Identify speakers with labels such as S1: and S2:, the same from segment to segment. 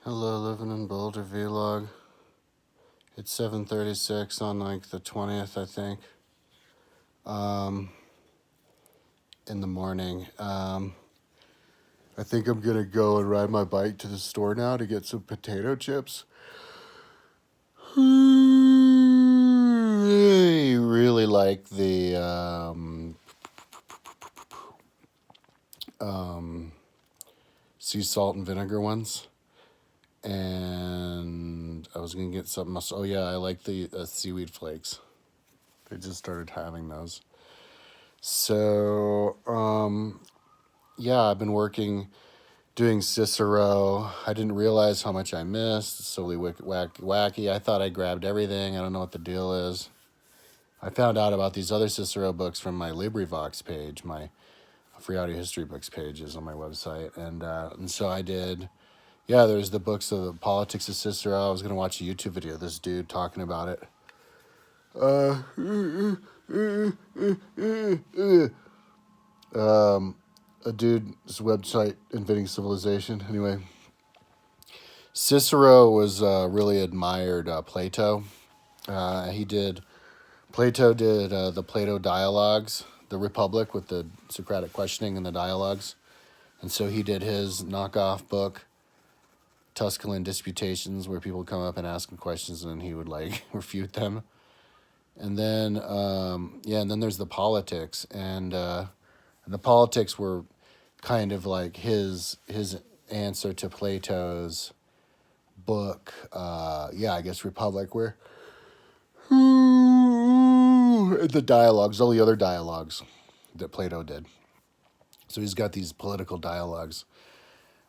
S1: Hello, living in Boulder vlog. It's 7:36 on like the 20th, I think. Um, in the morning. I think I'm gonna go and ride my bike to the store now to get some potato chips. I really like the sea salt and vinegar ones. And I was gonna get something else. Oh yeah, I like the seaweed flakes. They just started having those. So yeah, I've been working doing Cicero. I didn't realize how much I missed. It's solely wacky. I thought I grabbed everything. I don't know what the deal is. I found out about these other Cicero books from my LibriVox page. My free audio history books page is on my website, and so I did. Yeah, there's the books of the politics of Cicero. I was gonna watch a YouTube video of this dude talking about it. A dude's website, Inventing Civilization. Anyway, Cicero was really admired Plato. Plato did the Plato dialogues, the Republic with the Socratic questioning and the dialogues. And so he did his knockoff book, Tusculan Disputations, where people would come up and ask him questions and he would like refute them. And then, and then there's the politics. And the politics were kind of like his answer to Plato's book, I guess Republic, where the dialogues, all the other dialogues that Plato did. So he's got these political dialogues.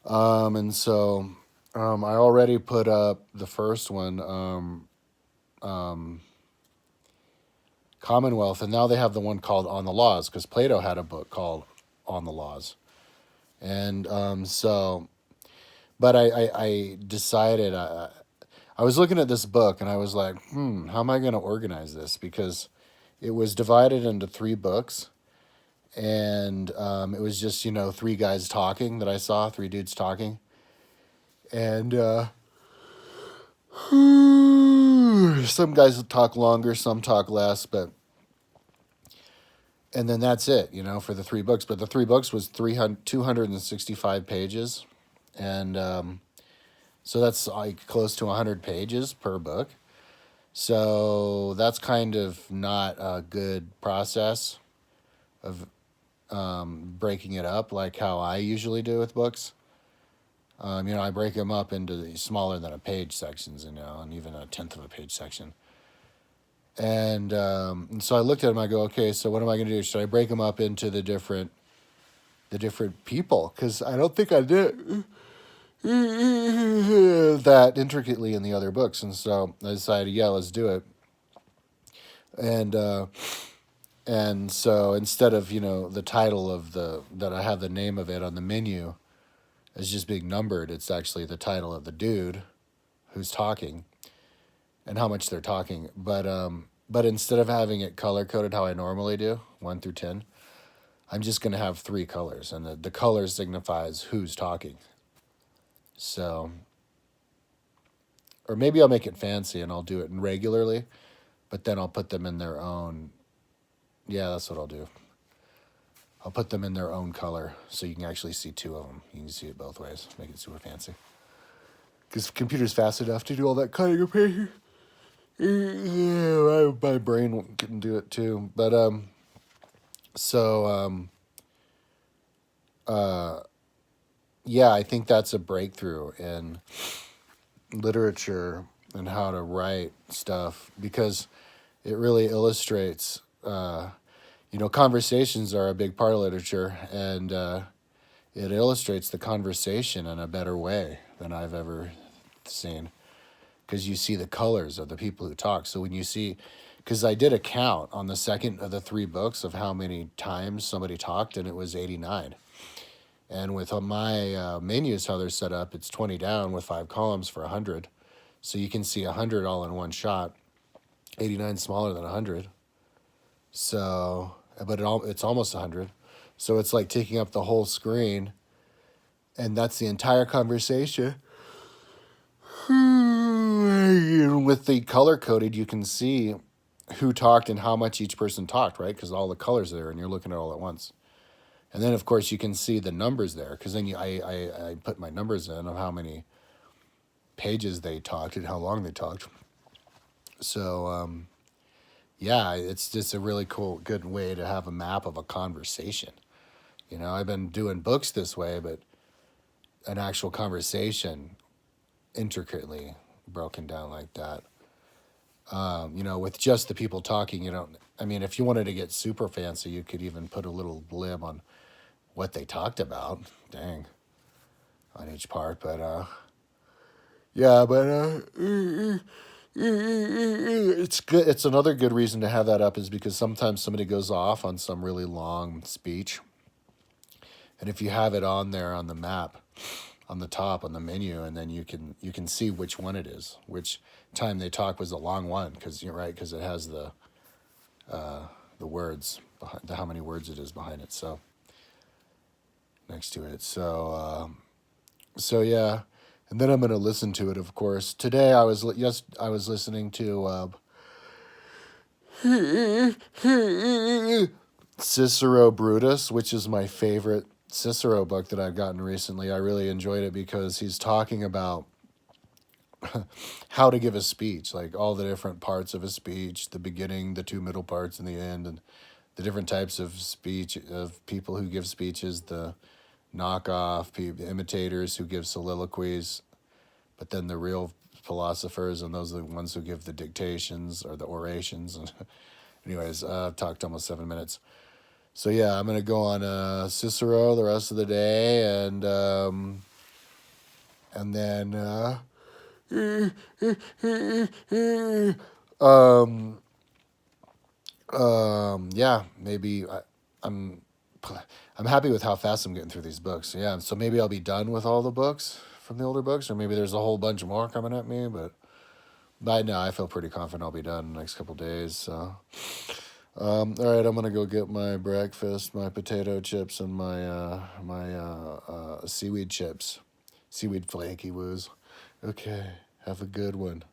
S1: And so I already put up the first one, Commonwealth, and now they have the one called On the Laws, because Plato had a book called On the Laws. And but I decided, I was looking at this book and I was like, how am I going to organize this? Because it was divided into 3 books, and it was just, three guys talking that I saw, 3 dudes talking. And some guys talk longer, some talk less, and then that's it, for the 3 books. But the 3 books was 265 pages, and so that's like close to 100 pages per book. So that's kind of not a good process of breaking it up like how I usually do with books. I break them up into the smaller than a page sections, and even a tenth of a page section. And so I looked at them. I go, okay, so what am I going to do? Should I break them up into the different people? Because I don't think I did that intricately in the other books. And so I decided, yeah, let's do it. And so instead of the title of that I have the name of it on the menu as just being numbered, it's actually the title of the dude who's talking and how much they're talking. But instead of having it color coded how I normally do, 1 through 10, I'm just going to have 3 colors, and the color signifies who's talking. So, or maybe I'll make it fancy and I'll do it regularly, but then I'll put them in their own. Yeah, that's what I'll do. I'll put them in their own color so you can actually see 2 of them. You can see it both ways. Make it super fancy. Because the computer's fast enough to do all that cutting of paper. Yeah, my brain can do it too. But I think that's a breakthrough in literature and how to write stuff, because it really illustrates, conversations are a big part of literature, and it illustrates the conversation in a better way than I've ever seen, because you see the colors of the people who talk. So when you see, because I did a count on the second of the 3 books of how many times somebody talked, and it was 89. And with my menus, how they're set up, it's 20 down with 5 columns for 100. So you can see 100 all in one shot. 89 smaller than 100. So, but it's almost 100. So it's like taking up the whole screen, and that's the entire conversation. with the color coded, you can see who talked and how much each person talked, right? Because all the colors are there, and you're looking at it all at once. And then, of course, you can see the numbers there, because then I put my numbers in of how many pages they talked and how long they talked. So, yeah, it's just a really cool, good way to have a map of a conversation. I've been doing books this way, but an actual conversation intricately broken down like that. With just the people talking, if you wanted to get super fancy, you could even put a little blib on what they talked about. Dang. On each part. But, yeah, but, it's good. It's another good reason to have that up is because sometimes somebody goes off on some really long speech. And if you have it on there on the map, on the top, on the menu, and then you can see which one it is, which time they talk was a long one, because you're right, because it has the words behind how many words it is behind it. So next to it. So yeah, and then I'm gonna listen to it. Of course, today I was listening to Cicero Brutus, which is my favorite Cicero book that I've gotten recently. I really enjoyed it because he's talking about how to give a speech, like all the different parts of a speech, the beginning, the two middle parts, and the end, and the different types of speech of people who give speeches, the knockoff people, imitators who give soliloquies, but then the real philosophers, and those are the ones who give the dictations or the orations. Anyways, I've talked almost 7 minutes. So yeah, I'm gonna go on Cicero the rest of the day, and then yeah, maybe I'm happy with how fast I'm getting through these books. Yeah, so maybe I'll be done with all the books from the older books, or maybe there's a whole bunch more coming at me. But by now, I feel pretty confident I'll be done in the next couple days. So, all right, I'm gonna go get my breakfast, my potato chips, and my seaweed chips, seaweed flaky woos. Okay, have a good one.